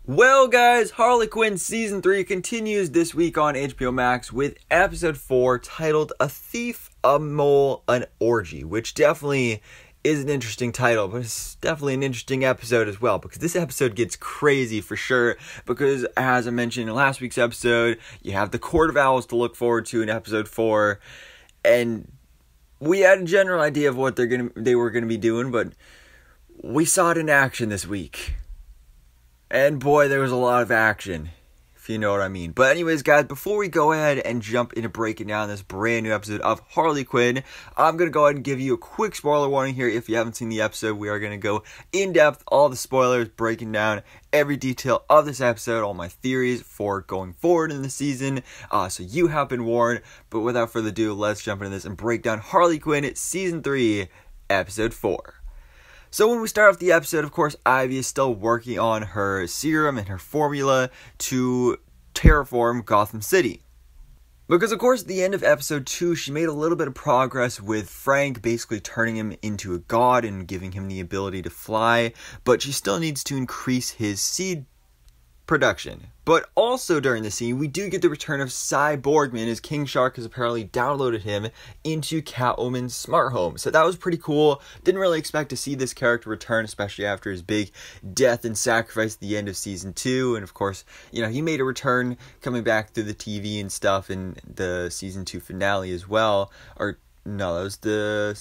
Well, guys, Harley Quinn Season 3 continues this week on HBO Max with Episode 4 titled A Thief, a Mole, an Orgy, which definitely is an interesting title, but it's definitely an interesting episode as well, because this episode gets crazy for sure, because as I mentioned in last week's episode, you have the Court of Owls to look forward to in Episode 4, and we had a general idea of what they were gonna be doing, but we saw it in action this week. And boy, there was a lot of action, if you know what I mean. But anyways, guys, before we go ahead and jump into breaking down this brand new episode of Harley Quinn, I'm going to go ahead and give you a quick spoiler warning here. If you haven't seen the episode, we are going to go in depth, all the spoilers, breaking down every detail of this episode, all my theories for going forward in the season. So you have been warned. But without further ado, let's jump into this and break down Harley Quinn Season 3, Episode 4. So when we start off the episode, of course, Ivy is still working on her serum and her formula to terraform Gotham City. Because, of course, at the end of Episode 2, she made a little bit of progress with Frank, basically turning him into a god and giving him the ability to fly, but she still needs to increase his seed production. But also during the scene, we do get the return of Cy Borgman, as King Shark has apparently downloaded him into Catwoman's smart home. So that was pretty cool. Didn't really expect to see this character return, especially after his big death and sacrifice at the end of Season 2. And of course, you know, he made a return coming back through the TV and stuff in the Season 2 finale as well. Or, no, that was the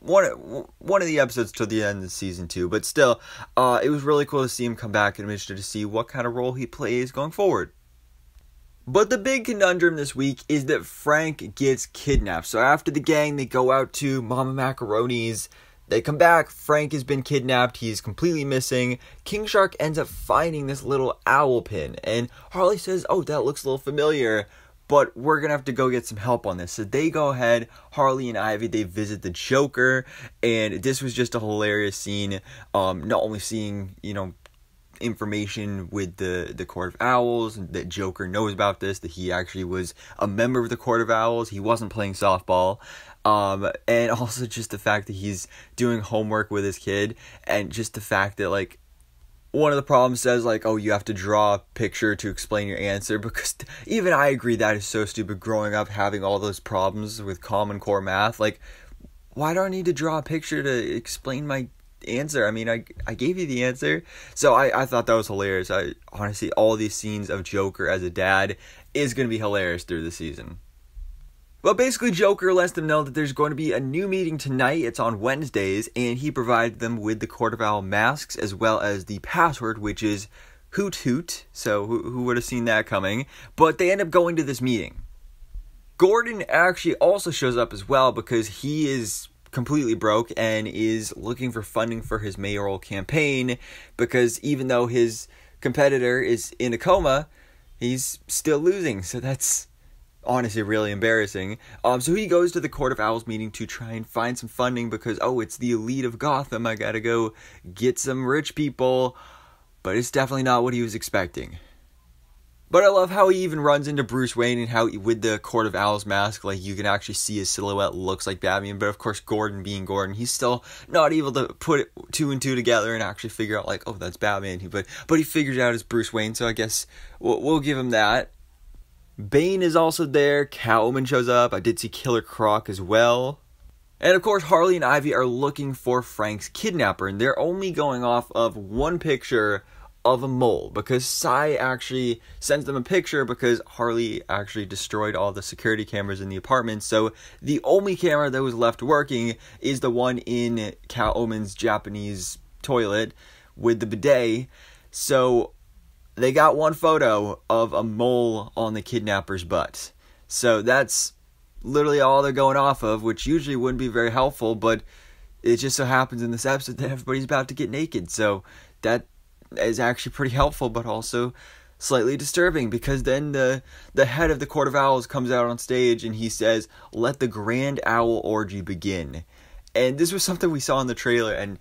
one of the episodes to the end of Season 2, but still, it was really cool to see him come back, and I'm interested to see what kind of role he plays going forward. But the big conundrum this week is that Frank gets kidnapped. So after the gang, they go out to Mama Macaroni's. They come back, Frank has been kidnapped, he's completely missing. King Shark ends up finding this little owl pin, and Harley says, "Oh, that looks a little familiar, but we're going to have to go get some help on this." So they go ahead, Harley and Ivy, they visit the Joker, and this was just a hilarious scene. Not only seeing, you know, information with the Court of Owls, that Joker knows about this, that he actually was a member of the Court of Owls, he wasn't playing softball, and also just the fact that he's doing homework with his kid, and just the fact that, like, one of the problems says, like, oh, you have to draw a picture to explain your answer, because even I agree that is so stupid growing up, having all those problems with Common Core math. Like, why do I need to draw a picture to explain my answer? I mean, I gave you the answer. So I thought that was hilarious. I honestly, all these scenes of Joker as a dad is going to be hilarious through the season. Well, basically, Joker lets them know that there's going to be a new meeting tonight. It's on Wednesdays, and he provided them with the Court of Owl masks, as well as the password, which is Hoot Hoot. So, who would have seen that coming? But they end up going to this meeting. Gordon actually also shows up as well, because he is completely broke and is looking for funding for his mayoral campaign, because even though his competitor is in a coma, he's still losing. So that's honestly really embarrassing. So he goes to the Court of Owls meeting to try and find some funding, because, oh, it's the elite of Gotham, I gotta go get some rich people. But it's definitely not what he was expecting. But I love how he even runs into Bruce Wayne, and how with the Court of Owls mask, like, you can actually see his silhouette looks like Batman. But of course, Gordon being Gordon, he's still not able to put two and two together and actually figure out, like, oh, that's Batman. But he figures out it's Bruce Wayne, so I guess we'll give him that. Bane is also there, Catwoman shows up, I did see Killer Croc as well. And of course, Harley and Ivy are looking for Frank's kidnapper, and they're only going off of one picture of a mole, because Cy actually sends them a picture, because Harley actually destroyed all the security cameras in the apartment, so the only camera that was left working is the one in Catwoman's Japanese toilet with the bidet. So they got one photo of a mole on the kidnapper's butt. So that's literally all they're going off of, which usually wouldn't be very helpful, but it just so happens in this episode that everybody's about to get naked. So that is actually pretty helpful, but also slightly disturbing, because then the head of the Court of Owls comes out on stage and he says, "Let the grand owl orgy begin." And this was something we saw in the trailer, and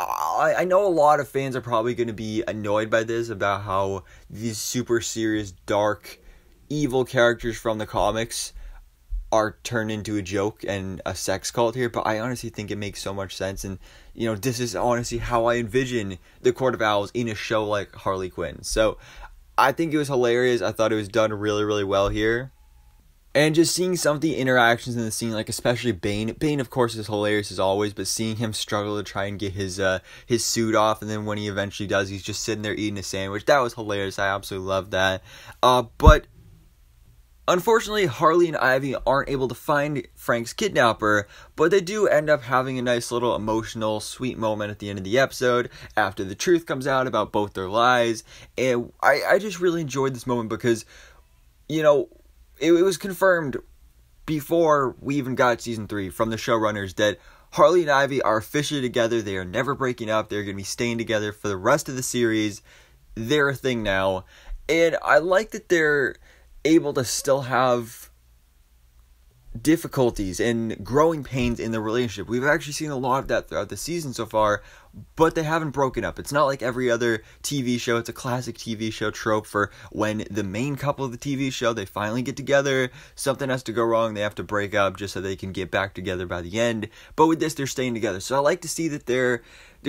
I know a lot of fans are probably going to be annoyed by this, about how these super serious, dark, evil characters from the comics are turned into a joke and a sex cult here, but I honestly think it makes so much sense. And, you know, this is honestly how I envision the Court of Owls in a show like Harley Quinn. So I think it was hilarious. I thought it was done really, really well here. And just seeing some of the interactions in the scene, like especially Bane. Bane, of course, is hilarious as always, but seeing him struggle to try and get his suit off, and then when he eventually does, he's just sitting there eating a sandwich. That was hilarious. I absolutely loved that. But unfortunately, Harley and Ivy aren't able to find Frank's kidnapper, but they do end up having a nice little emotional, sweet moment at the end of the episode after the truth comes out about both their lies. And I just really enjoyed this moment because, you know, it was confirmed before we even got season 3 from the showrunners that Harley and Ivy are officially together. They are never breaking up. They're going to be staying together for the rest of the series. They're a thing now. And I like that they're able to still have difficulties and growing pains in the relationship. We've actually seen a lot of that throughout the season so far, but they haven't broken up. It's not like every other TV show. It's a classic TV show trope for when the main couple of the TV show, they finally get together, something has to go wrong, they have to break up just so they can get back together by the end. But with this, they're staying together. So I like to see that they're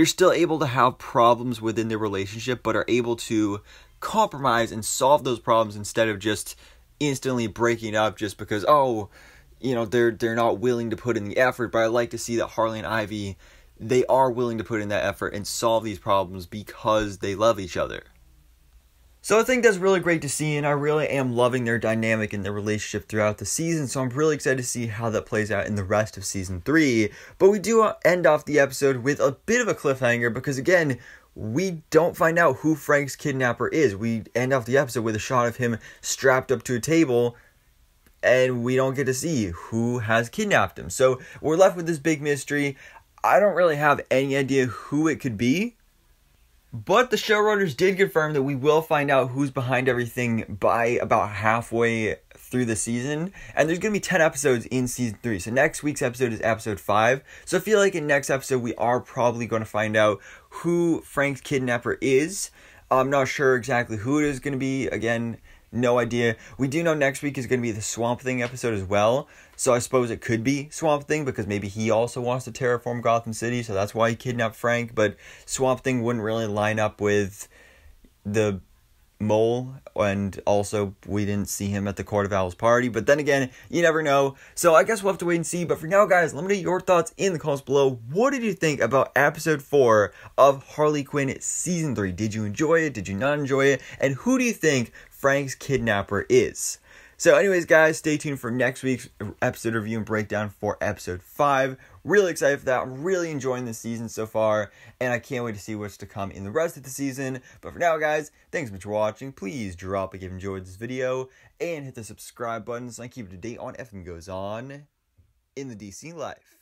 still able to have problems within their relationship, but are able to compromise and solve those problems instead of just instantly breaking up just because, oh, you know, they're not willing to put in the effort. But I like to see that Harley and Ivy, they are willing to put in that effort and solve these problems because they love each other. So I think that's really great to see, and I really am loving their dynamic and their relationship throughout the season, so I'm really excited to see how that plays out in the rest of season 3. But we do end off the episode with a bit of a cliffhanger because, again, we don't find out who Frank's kidnapper is. We end off the episode with a shot of him strapped up to a table, and we don't get to see who has kidnapped him. So we're left with this big mystery. I don't really have any idea who it could be, but the showrunners did confirm that we will find out who's behind everything by about halfway through the season. And there's going to be 10 episodes in season 3. So next week's episode is episode 5. So I feel like in next episode we are probably going to find out who Frank's kidnapper is. I'm not sure exactly who it is going to be. Again, no idea. We do know next week is going to be the Swamp Thing episode as well. So I suppose it could be Swamp Thing because maybe he also wants to terraform Gotham City. So that's why he kidnapped Frank. But Swamp Thing wouldn't really line up with the mole. And also we didn't see him at the Court of Owls party. But then again, you never know. So I guess we'll have to wait and see. But for now, guys, let me know your thoughts in the comments below. What did you think about episode 4 of Harley Quinn season 3? Did you enjoy it? Did you not enjoy it? And who do you think Frank's kidnapper is? So anyways, guys, stay tuned for next week's episode review and breakdown for episode 5. Really excited for that. I'm really enjoying this season so far, and I can't wait to see what's to come in the rest of the season. But for now, guys, thanks so much for watching. Please drop a like if you enjoyed this video, and hit the subscribe button so I can keep up to date on everything goes on in the DC life.